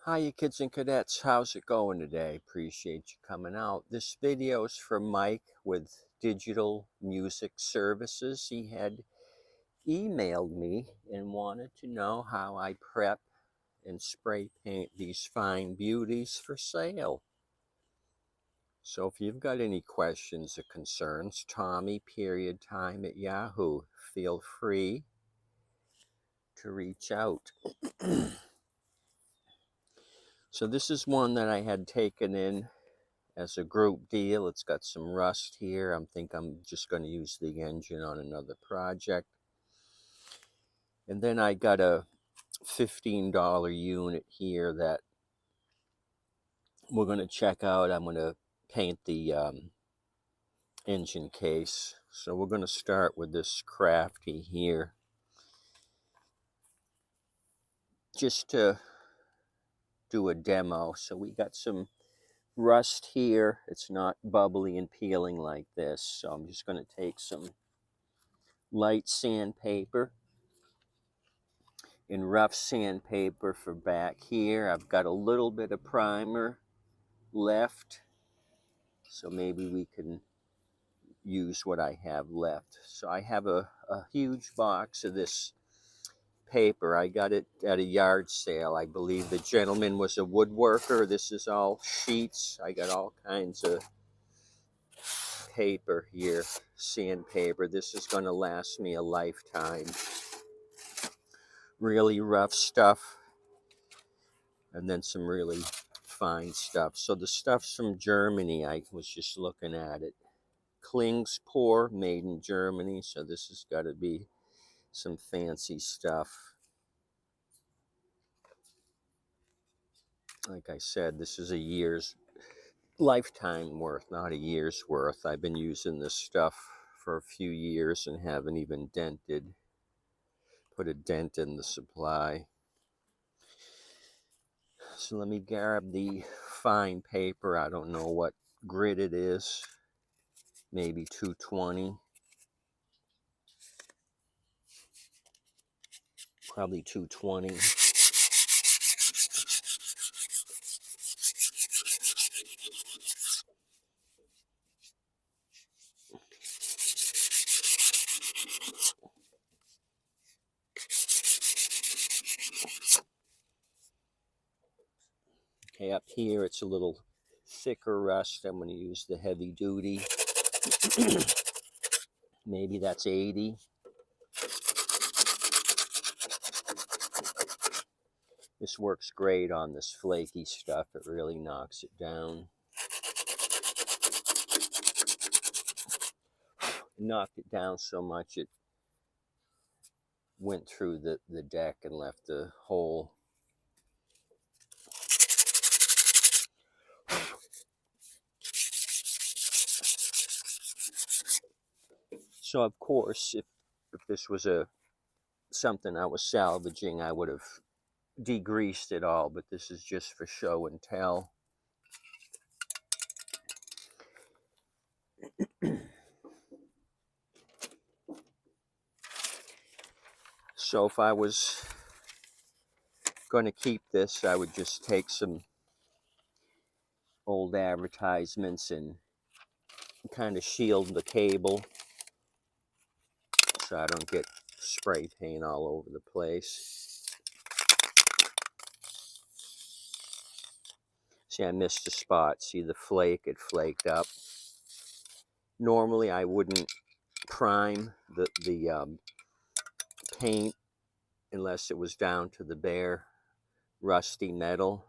Hiya kids and cadets, how's it going today? Appreciate you coming out. This video is from Mike with Digital Music Services. He had emailed me and wanted to know how I prep and spray paint these fine beauties for sale. So if you've got any questions or concerns, Tommy.time at Yahoo. Feel free to reach out. So this is one that I had taken in as a group deal. It's got some rust here. I'm just going to use the engine on another project. And then I got a $15 unit here that we're going to check out. I'm going to paint the engine case. So we're going to start with this Crafty here, just to do a demo. So we got some rust here. It's not bubbly and peeling like this. So I'm just going to take some light sandpaper and rough sandpaper for back here. I've got a little bit of primer left, so maybe we can use what I have left. So I have a huge box of this paper. I got it at a yard sale. I believe the gentleman was a woodworker. This is all sheets. I got all kinds of paper here, sandpaper. This is going to last me a lifetime. Really rough stuff, and then some really fine stuff. So the stuff's from Germany. I was just looking at it. Klingspor, made in Germany. So this has got to be some fancy stuff. Like I said, this is a year's lifetime worth, not a year's worth. I've been using this stuff for a few years and haven't even put a dent in the supply. So let me grab the fine paper. I don't know what grit it is. Maybe 220. Probably 220. Okay, up here it's a little thicker rust. I'm going to use the heavy duty. Maybe that's 80. This works great on this flaky stuff. It really knocks it down. It knocked it down so much it went through the deck and left a hole. So of course, if this was something I was salvaging, I would have degreased it all, but this is just for show and tell. So if I was going to keep this, I would just take some old advertisements and kind of shield the cable so I don't get spray paint all over the place. See, I missed a spot. See the flake? It flaked up. Normally I wouldn't prime the paint unless it was down to the bare rusty metal.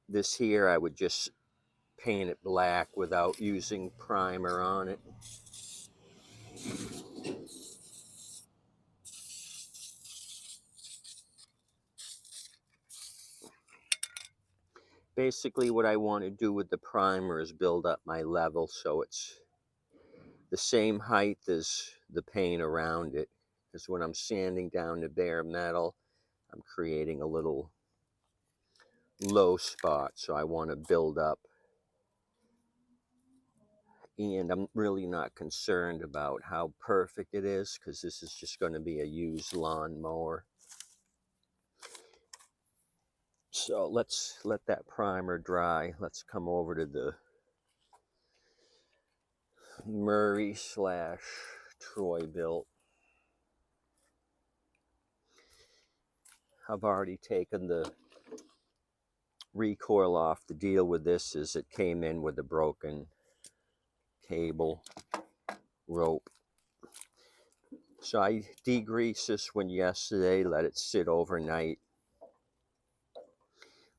This here I would just paint it black without using primer on it. Basically what I want to do with the primer is build up my level so it's the same height as the paint around it. Because when I'm sanding down the bare metal, I'm creating a little low spot, so I want to build up. And I'm really not concerned about how perfect it is, because this is just going to be a used lawn mower. So let's let that primer dry. Let's come over to the Murray / Troy built. I've already taken the recoil off. The deal with this is it came in with a broken cable rope. So I degreased this one yesterday, let it sit overnight.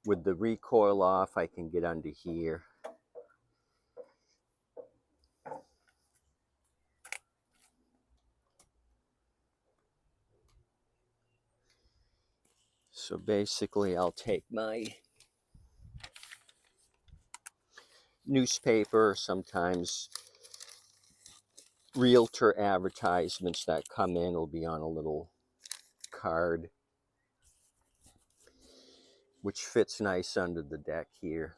With the recoil off, I can get under here. So basically, I'll take my newspaper, sometimes realtor advertisements that come in will be on a little card, which fits nice under the deck here.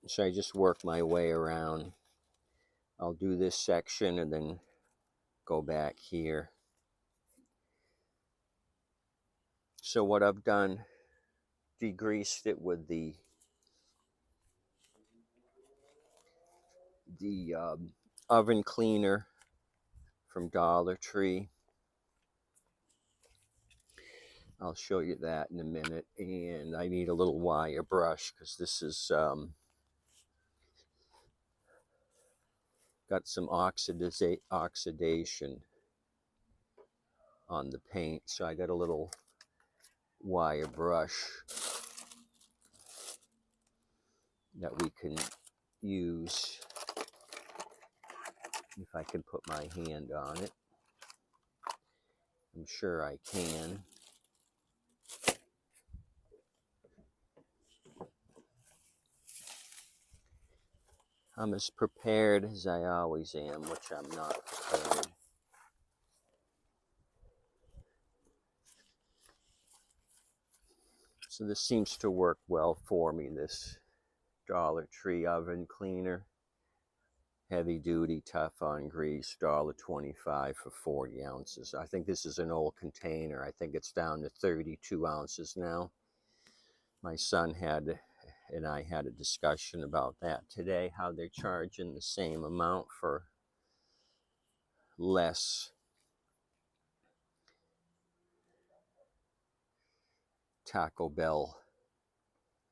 So I just work my way around. I'll do this section and then go back here. So what I've done, degreased it with the oven cleaner from Dollar Tree. I'll show you that in a minute. And I need a little wire brush because this is got some oxidation on the paint. So I got a little wire brush that we can use. If I can put my hand on it, I'm sure I can. I'm as prepared as I always am, which I'm not prepared. So this seems to work well for me, this Dollar Tree oven cleaner. Heavy duty, tough on grease, $1.25 for 40 ounces. I think this is an old container. I think it's down to 32 ounces now. My son and I had a discussion about that today, how they're charging the same amount for less. Taco Bell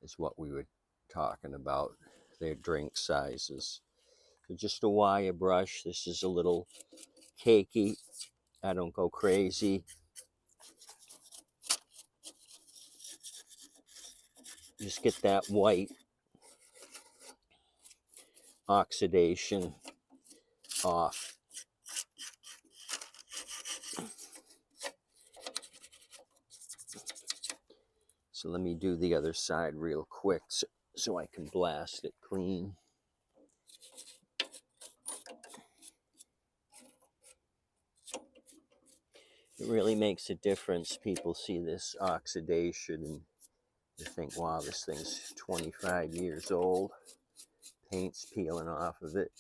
is what we were talking about, their drink sizes. So just a wire brush. This is a little cakey. I don't go crazy. Just get that white oxidation off. So let me do the other side real quick so I can blast it clean. It really makes a difference. People see this oxidation and they think, wow, this thing's 25 years old. Paint's peeling off of it.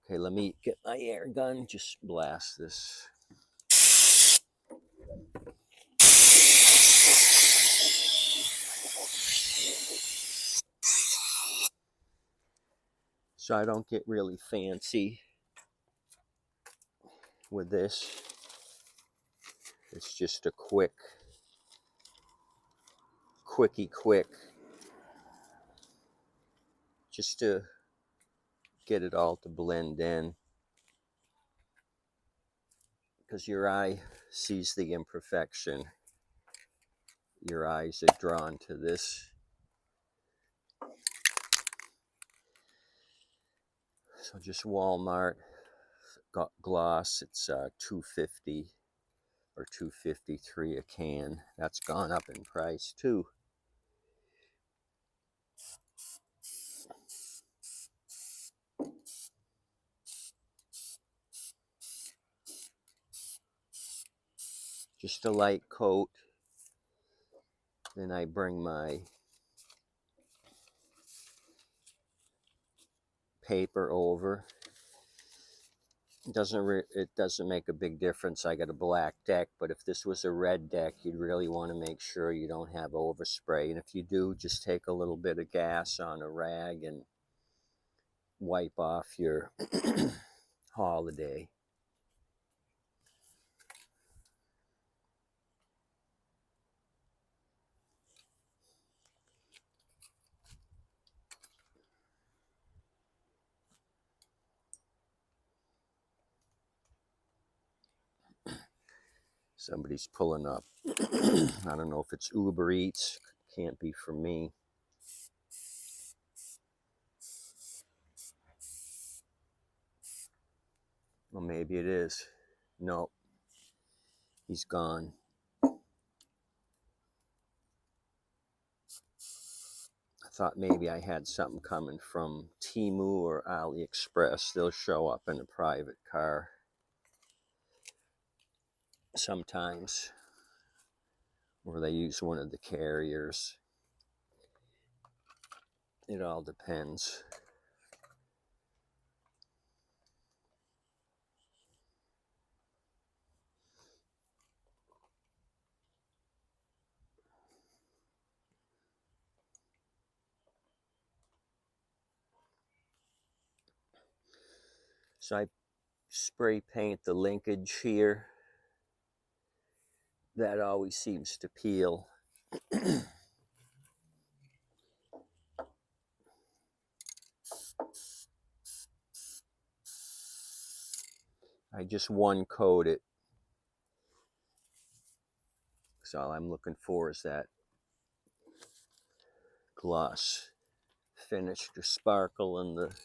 Okay, let me get my air gun, just blast this. So I don't get really fancy with this. It's just a quick, just to get it all to blend in. Because your eye sees the imperfection. Your eyes are drawn to this. So just Walmart gloss, it's $2.50 or $2.53 a can. That's gone up in price too. Just a light coat. Then I bring my paper over. It doesn't make a big difference. I got a black deck, but if this was a red deck, you'd really want to make sure you don't have overspray. And if you do, just take a little bit of gas on a rag and wipe off your holiday. Somebody's pulling up. I don't know if it's Uber Eats. Can't be for me. Well, maybe it is. Nope. He's gone. I thought maybe I had something coming from Temu or AliExpress. They'll show up in a private car sometimes, or they use one of the carriers. It all depends. So I spray paint the linkage here. That always seems to peel. I just one coat it. So all I'm looking for is that gloss finish to sparkle in the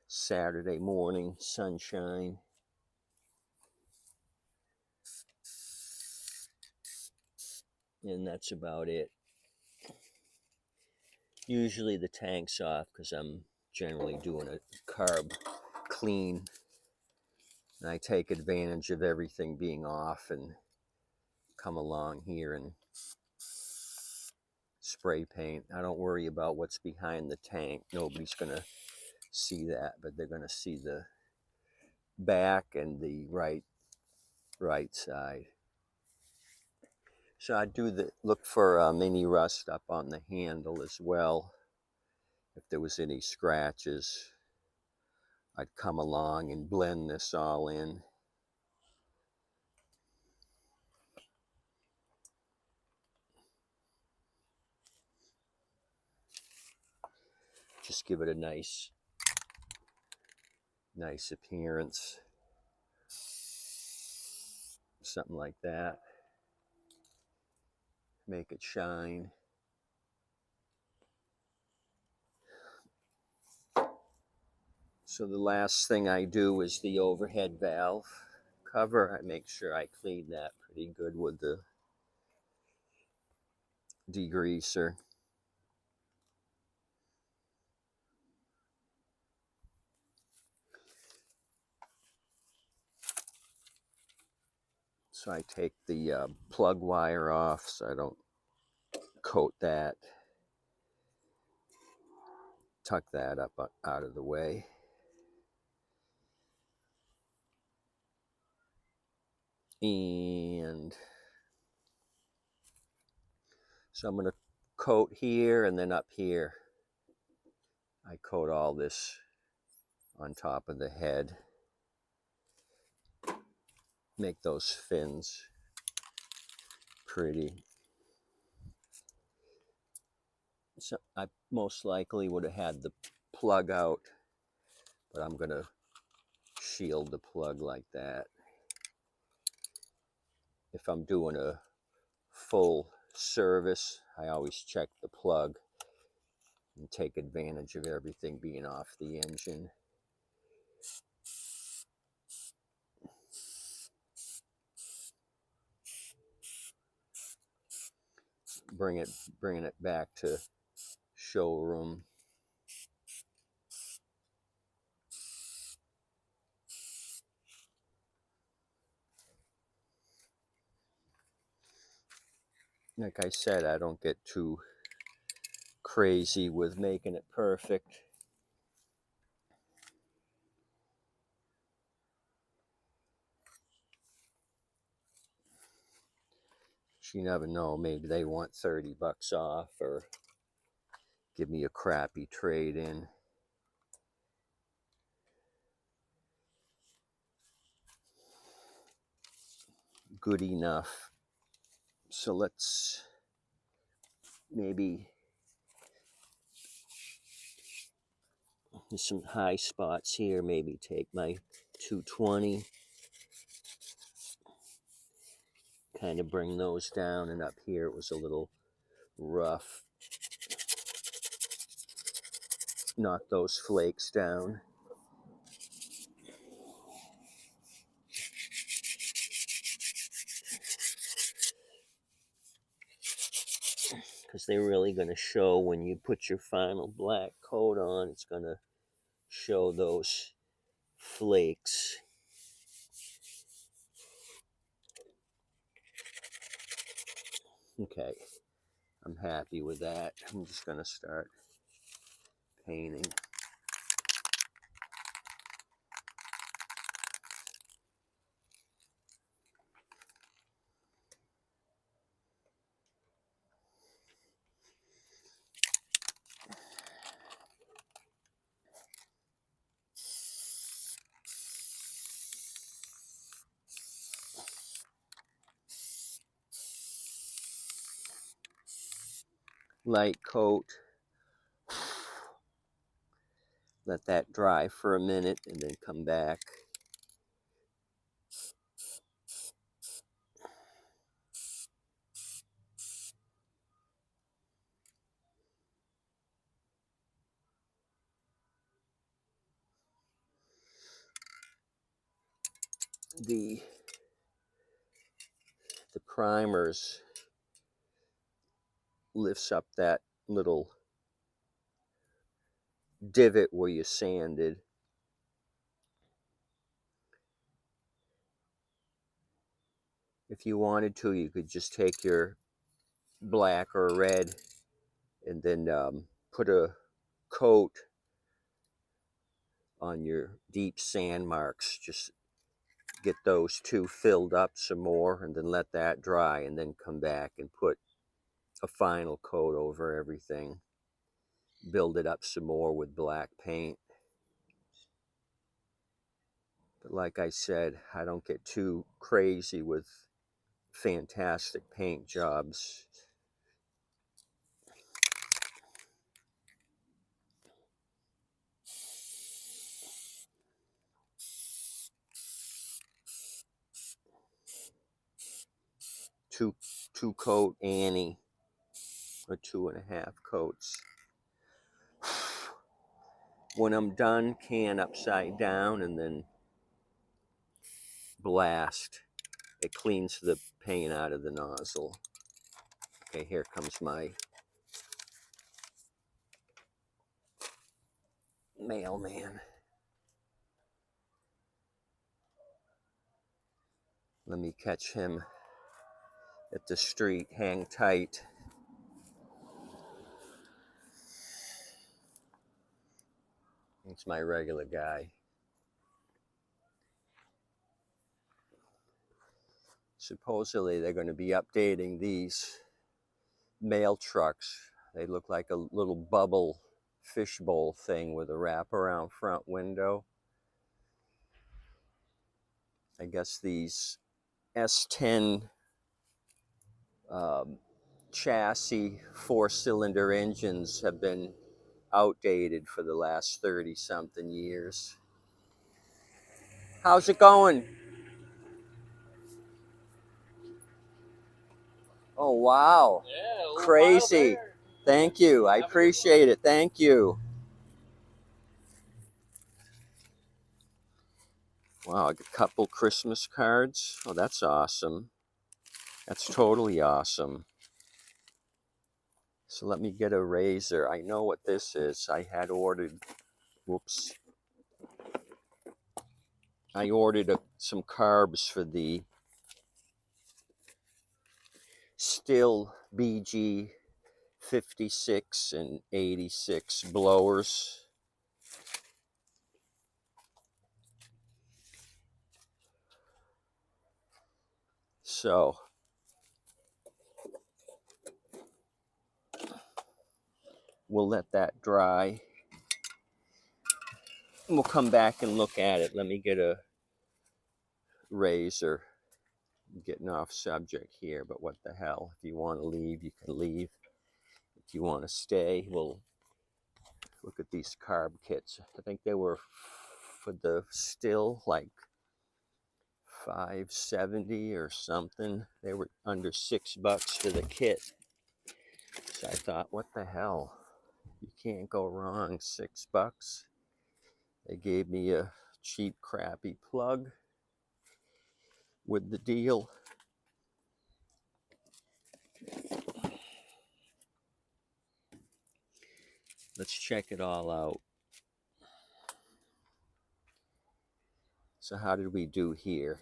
Saturday morning sunshine. And that's about it. Usually the tank's off because I'm generally doing a carb clean. And I take advantage of everything being off and come along here and spray paint. I don't worry about what's behind the tank. Nobody's going to see that, but they're going to see the back and the right side. So I look for mini rust up on the handle as well. If there was any scratches, I'd come along and blend this all in. Just give it a nice appearance. Something like that. Make it shine. So the last thing I do is the overhead valve cover. I make sure I clean that pretty good with the degreaser. So I take the plug wire off so I don't coat that. Tuck that up out of the way. And so I'm going to coat here and then up here. I coat all this on top of the head. Make those fins pretty. So I most likely would have had the plug out, but I'm going to shield the plug like that. If I'm doing a full service, I always check the plug and take advantage of everything being off the engine. Bringing it back to showroom. Like I said, I don't get too crazy with making it perfect. You never know, maybe they want 30 bucks off or give me a crappy trade-in. Good enough. So let's maybe, there's some high spots here, maybe take my 220, kind of bring those down, and up here it was a little rough. Knock those flakes down. Because they're really going to show when you put your final black coat on. It's going to show those flakes. Okay, I'm happy with that. I'm just going to start painting. Light coat. Let that dry for a minute and then come back. The primers lifts up that little divot where you sanded. If you wanted to, you could just take your black or red and then put a coat on your deep sand marks. Just get those two filled up some more and then let that dry and then come back and put a final coat over everything. Build it up some more with black paint. But like I said, I don't get too crazy with fantastic paint jobs. Two coat Annie, or 2.5 coats. When I'm done, can upside down and then blast. It cleans the paint out of the nozzle. Okay, here comes my mailman. Let me catch him at the street. Hang tight. It's my regular guy. Supposedly they're going to be updating these mail trucks. They look like a little bubble fishbowl thing with a wraparound front window. I guess these S10 chassis 4-cylinder engines have been outdated for the last 30-something years. How's it going? Oh, wow. Yeah, crazy. Thank you. I appreciate it. Thank you. Wow, I got a couple Christmas cards. Oh, that's awesome. That's totally awesome. So let me get a razor. I know what this is. I had ordered, whoops. I ordered some carbs for the still BG 56 and 86 blowers. So we'll let that dry. We'll come back and look at it. Let me get a razor. I'm getting off subject here, but what the hell? If you want to leave, you can leave. If you want to stay, we'll look at these carb kits. I think they were for the still like $5.70 or something. They were under $6 for the kit. So I thought, what the hell? You can't go wrong. $6. They gave me a cheap, crappy plug with the deal. Let's check it all out. So how did we do here?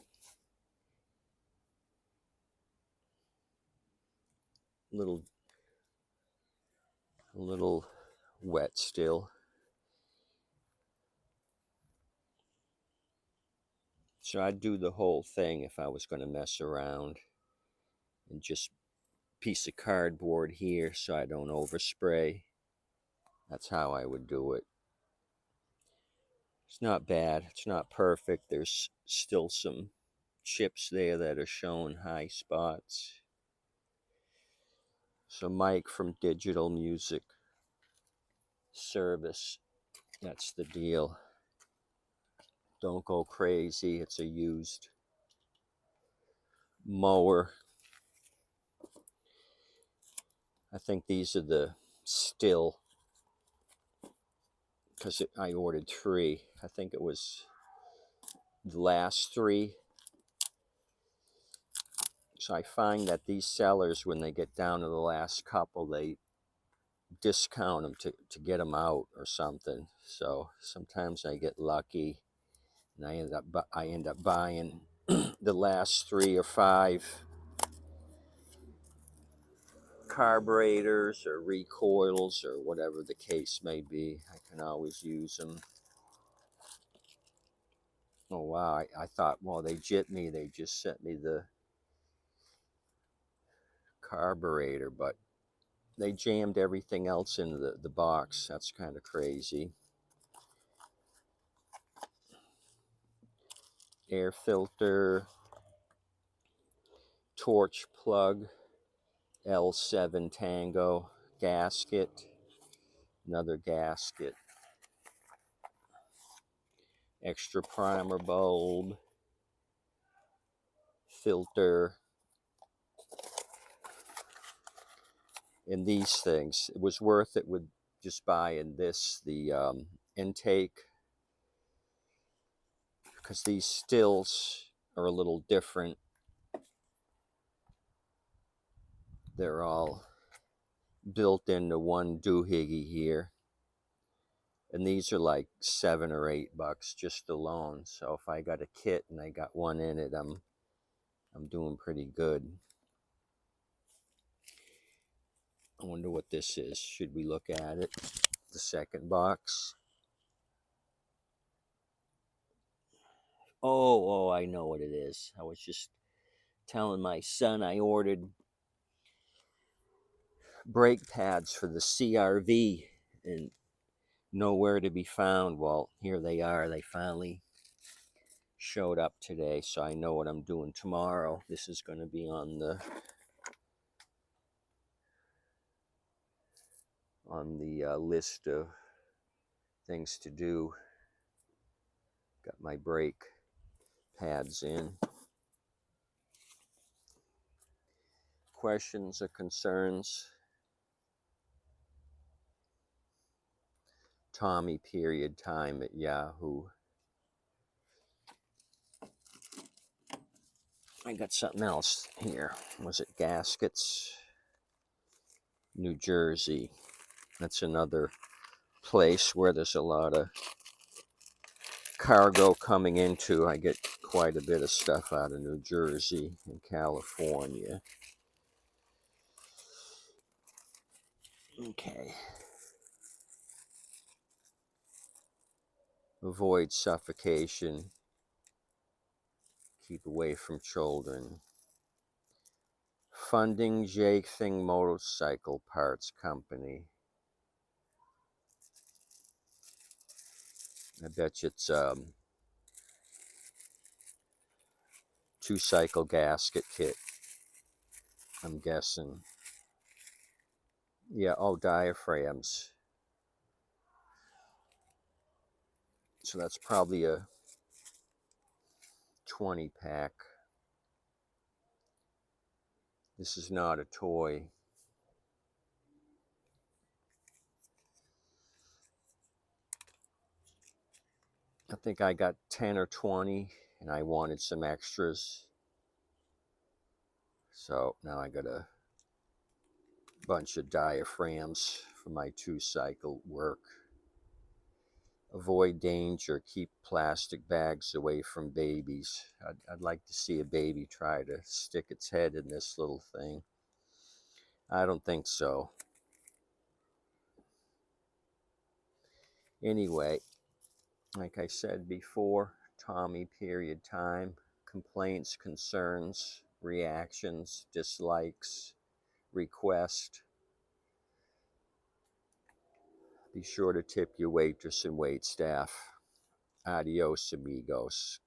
A little wet still. So I'd do the whole thing if I was going to mess around, and just piece of cardboard here so I don't overspray. That's how I would do it. It's not bad. It's not perfect. There's still some chips there that are showing high spots. So Mike from Digital Music Service, that's the deal. Don't go crazy. It's a used mower. I think these are the still, because I ordered 3. I think it was the last 3. So I find that these sellers, when they get down to the last couple, they discount them to get them out or something. So sometimes I get lucky, and I end up buying the last 3 or 5 carburetors or recoils or whatever the case may be. I can always use them. Oh wow, I thought, well, they jipped me. They just sent me the carburetor, but they jammed everything else into the box. That's kind of crazy. Air filter, torch plug, L7 Tango, gasket, another gasket, extra primer bulb, filter, and these things. It was worth it with just buying this, the intake, because these stills are a little different. They're all built into one doohickey here, and these are like $7 or $8 just alone. So if I got a kit and I got one in it, I'm doing pretty good. I wonder what this is. Should we look at it? The second box. Oh, I know what it is. I was just telling my son I ordered brake pads for the CRV and nowhere to be found. Well, here they are. They finally showed up today, so I know what I'm doing tomorrow. This is going to be on the list of things to do. Got my brake pads in. Questions or concerns? Tommy period time at Yahoo. I got something else here. Was it gaskets? New Jersey. That's another place where there's a lot of cargo coming into. I get quite a bit of stuff out of New Jersey and California. Okay. Avoid suffocation. Keep away from children. Funding Jake Thing Motorcycle Parts Company. I bet you it's two-cycle gasket kit, I'm guessing. Yeah, oh, diaphragms. So that's probably a 20 pack. This is not a toy. I think I got 10 or 20 and I wanted some extras. So now I got a bunch of diaphragms for my two-cycle work. Avoid danger. Keep plastic bags away from babies. I'd like to see a baby try to stick its head in this little thing. I don't think so. Anyway, like I said before, Tommy period time, complaints, concerns, reactions, dislikes, request. Be sure to tip your waitress and wait staff. Adios, amigos.